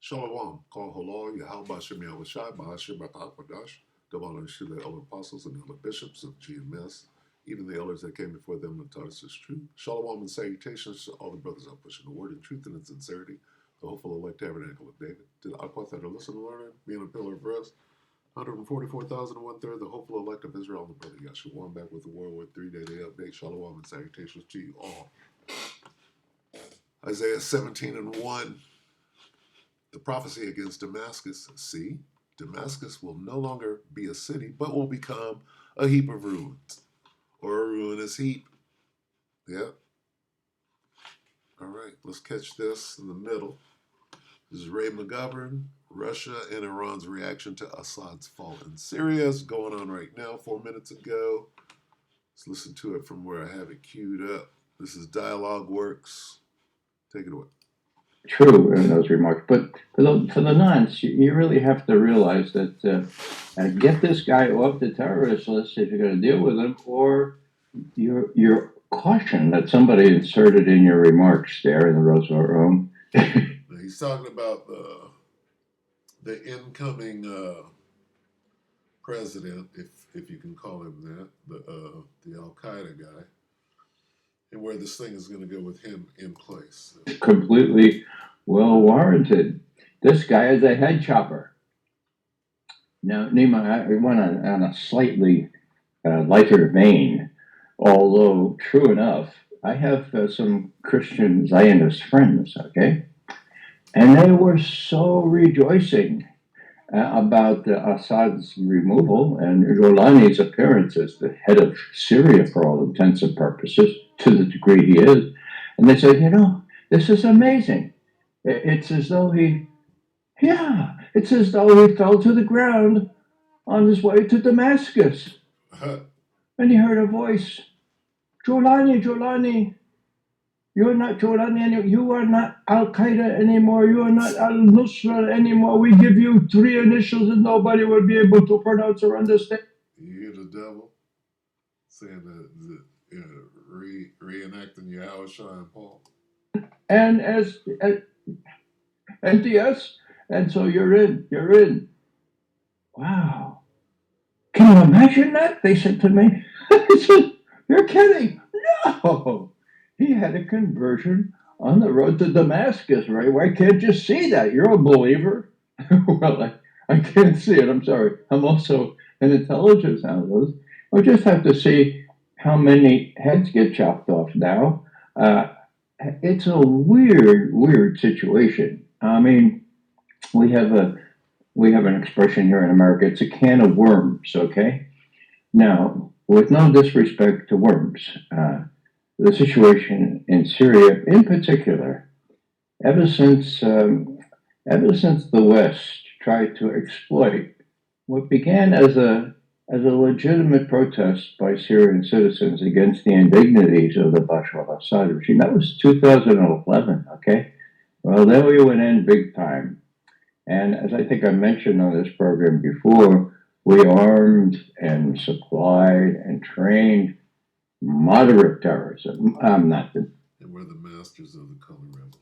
Shalom, call Halal, Yahweh Shem Yahushai, Bahashim Batakwadash, double honors to the elder apostles and elder bishops of GMS, even the elders that came before them and taught us this truth. Shalom and salutations to all the brothers out pushing the word in truth and in sincerity, the hopeful elect tabernacle of David, to the Aquath that are listening and learning, being a pillar of rest, 144,001 third, the hopeful elect of Israel, and the brother Yeshua. I'm back with the World War III Daily Update. Shalom and salutations to you all. Isaiah 17 and 1. The prophecy against Damascus. See, Damascus will no longer be a city, but will become a heap of ruins, or a ruinous heap. Yep. All right, let's catch this in the middle. This is Ray McGovern, Russia and Iran's reaction to Assad's fall in Syria is going on right now, 4 minutes ago. Let's listen to it from where I have it queued up. This is Dialogue Works. Take it away. True in those remarks, but for the nonce, you really have to realize that get this guy off the terrorist list if you're going to deal with him, or your caution that somebody inserted in your remarks there in the Roosevelt Room. He's talking about the incoming president, if you can call him that, the Al Qaeda guy, and where this thing is going to go with him in place. Completely well warranted. This guy is a head chopper. Now, Nima, I went on a slightly lighter vein, although true enough, I have some Christian Zionist friends, okay? And they were so rejoicing about Assad's removal and Rolani's appearance as the head of Syria for all intents and purposes, to the degree he is. And they said, this is amazing. It's as though it's as though he fell to the ground on his way to Damascus. And he heard a voice, Jolani, you're not Jolani anymore. You are not Al-Qaeda anymore. You are not Al-Nusra anymore. We give you 3 initials and nobody will be able to pronounce or understand. You hear the devil saying that reenacting Yahushua and Paul. And NTS, and so you're in. Wow. Can you imagine that? They said to me. I said, you're kidding. No. He had a conversion on the road to Damascus, right? Why can't you see that? You're a believer. Well, I can't see it. I'm sorry. I'm also an intelligence analyst. We'll just have to see how many heads get chopped off now. It's a weird situation. I mean, we have an expression here in America. It's a can of worms, okay? Now, with no disrespect to worms, the situation in Syria, in particular, ever since the West tried to exploit what began as a legitimate protest by Syrian citizens against the indignities of the Bashar al-Assad regime. That was 2011, okay? Well, then we went in big time. And as I think I mentioned on this program before, we armed and supplied and trained moderate terrorism. And we're the masters of the color revolution.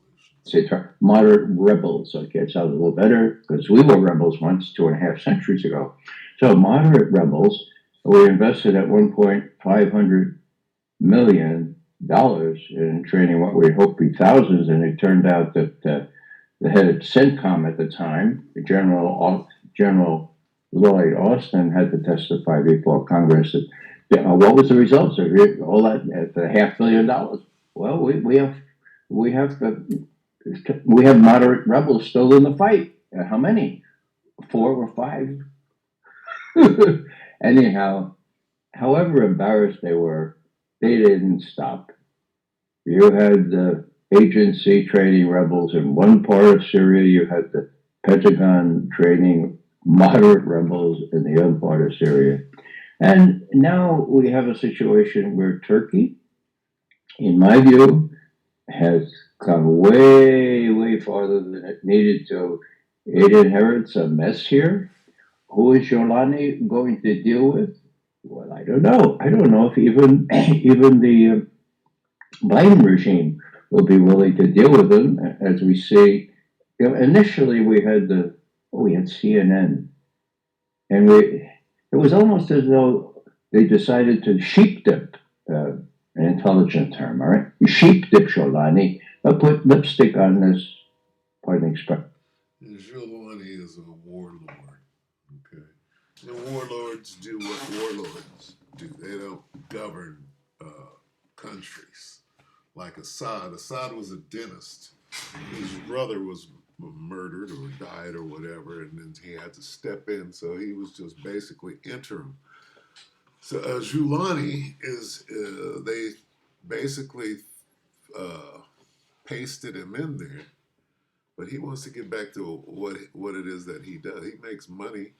Moderate rebels. Okay, it sounds a little better because we were rebels once 2.5 centuries ago. So moderate rebels, we invested at one point $500 million in training what we hoped be thousands, and it turned out that the head of CENTCOM at the time, General Lloyd Austin, had to testify before Congress that what was the results of all that $500 million? Well, we have moderate rebels still in the fight. How many? 4 or 5. Anyhow, however embarrassed they were, they didn't stop. You had the agency training rebels in one part of Syria. You had the Pentagon training moderate rebels in the other part of Syria. And now we have a situation where Turkey, in my view, has come way farther than it needed to. It inherits a mess here. Who is Jolani going to deal with? Well, I don't know. I don't know if even the Biden regime will be willing to deal with him, as we see initially we had CNN, and it was almost as though they decided to sheep dip, an intelligent term, all right? You sheep dip Sholani, but put lipstick on this, pardon the expression. Giuliani is a warlord. Okay. The warlords do what warlords do. They don't govern countries. Like Assad. Assad was a dentist. His brother was murdered or died or whatever, and then he had to step in. So he was just basically interim. So Giuliani is they basically uh, pasted him in there, but he wants to get back to what it is that he does. He makes money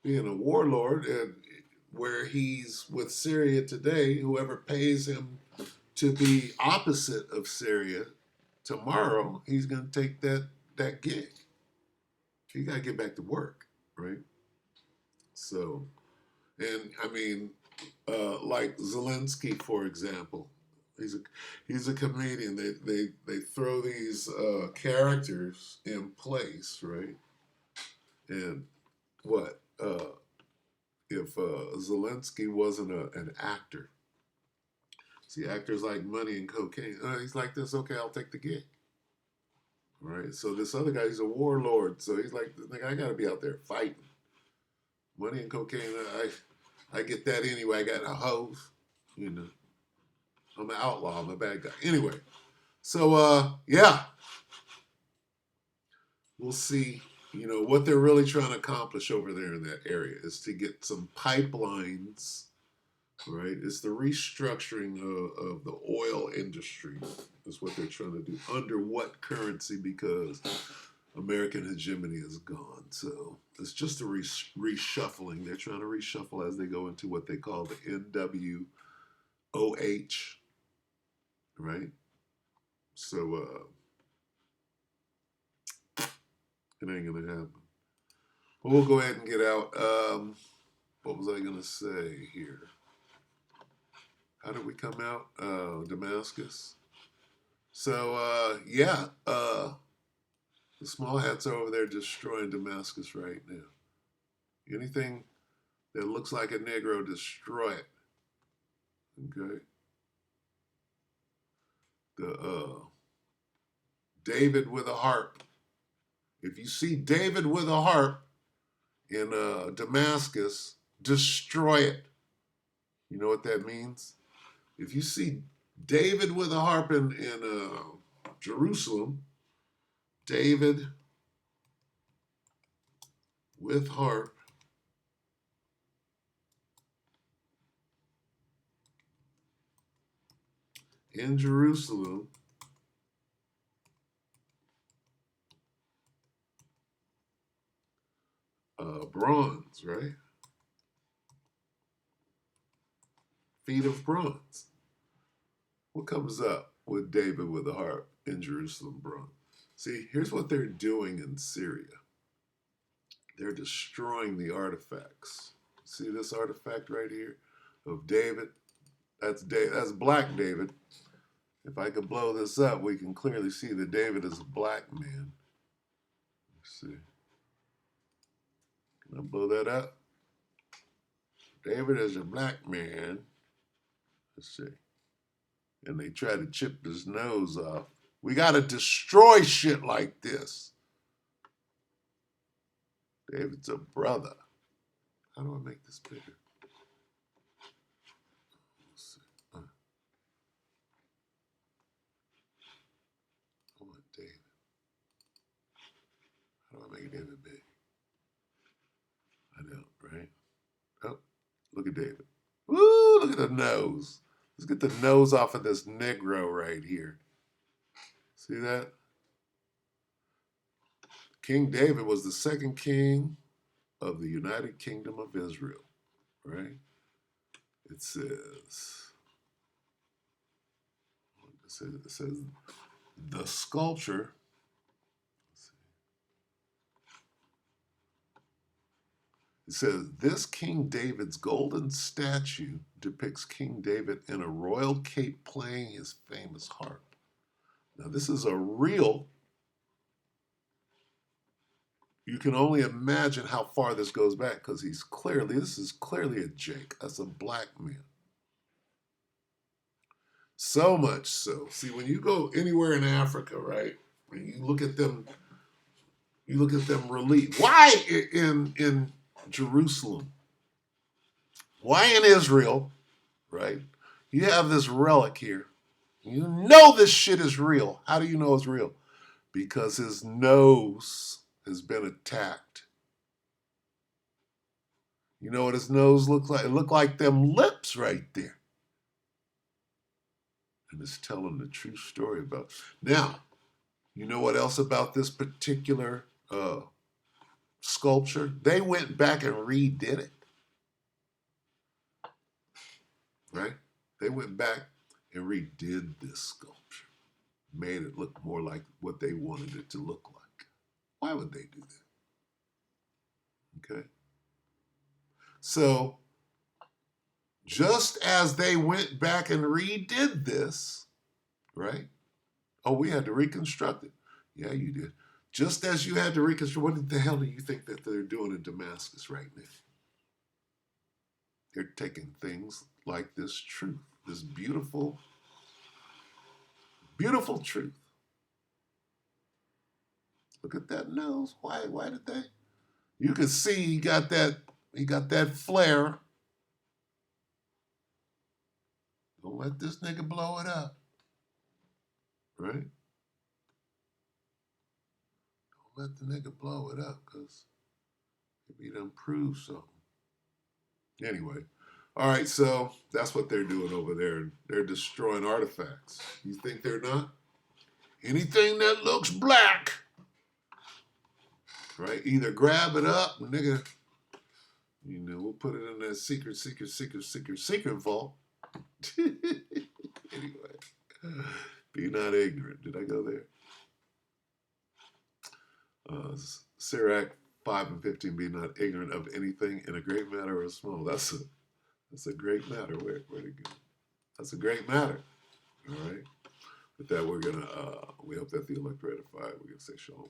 being a warlord, and where he's with Syria today, whoever pays him to be opposite of Syria tomorrow, he's going to take that gig. You got to get back to work, right? So, and I mean, like Zelensky, for example, he's a he's a comedian. They throw these characters in place, right? And what if Zelensky wasn't an actor? See, actors like money and cocaine. He's like this. Okay, I'll take the gig. Right. So this other guy, he's a warlord. So he's like, I got to be out there fighting. Money and cocaine. I get that anyway. I got a hose. You know, I'm an outlaw. I'm a bad guy. Anyway, so yeah, we'll see. You know what they're really trying to accomplish over there in that area is to get some pipelines. Right, it's the restructuring of the oil industry is what they're trying to do. Under what currency? Because American hegemony is gone. So it's just a reshuffling. They're trying to reshuffle as they go into what they call the NWOH, right? So it ain't gonna happen. But we'll go ahead and get out. What was I gonna say here? How did we come out? Damascus. So yeah, the small hats are over there destroying Damascus right now. Anything that looks like a Negro, destroy it. Okay. The David with a harp. If you see David with a harp in Damascus, destroy it. You know what that means? If you see David with a harp in Jerusalem, David with harp in Jerusalem, bronze, right? Feet of bronze. What comes up with David with a harp in Jerusalem, bronze? See, here's what they're doing in Syria. They're destroying the artifacts. See this artifact right here of David? That's black David. If I could blow this up, we can clearly see that David is a black man. Let's see. Can I blow that up? David is a black man. Let's see. And they try to chip his nose off. We got to destroy shit like this. David's a brother. How do I make this bigger? Let's see. I want David. How do I make David big? I know, right? Oh, look at David. Woo, look at the nose. Let's get the nose off of this Negro right here. See that? King David was the second king of the United Kingdom of Israel, right? It says the sculpture. It says this King David's golden statue depicts King David in a royal cape playing his famous harp. Now this is a real You can only imagine how far this goes back because this is clearly a Jake. That's a black man. So much so. See, when you go anywhere in Africa, right? When you look at them relief. Why in Jerusalem? Why in Israel, right? You have this relic here. You know this shit is real. How do you know it's real? Because his nose has been attacked. You know what his nose looked like? It looked like them lips right there. And it's telling the true story about. Now, you know what else about this particular sculpture? They went back and redid it. Right? They went back and redid this sculpture, made it look more like what they wanted it to look like. Why would they do that? Okay. So, just as they went back and redid this, right? Oh, we had to reconstruct it. Yeah, you did. Just as you had to reconstruct, what the hell do you think that they're doing in Damascus right now? They're taking things like this truth, this beautiful, beautiful truth. Look at that nose. Why did they? You can see he got that flare. Don't let this nigga blow it up. Right? Don't let the nigga blow it up, because maybe he done proved something. Anyway. All right, so that's what they're doing over there. They're destroying artifacts. You think they're not? Anything that looks black, right? Either grab it up, nigga. You know, we'll put it in that secret vault. Anyway, be not ignorant. Did I go there? Sirach 5:15. Be not ignorant of anything in a great matter or a small. That's a great matter. Where'd it go? That's a great matter. All right. With that, we hope that the elect ratified. We're gonna say shalom.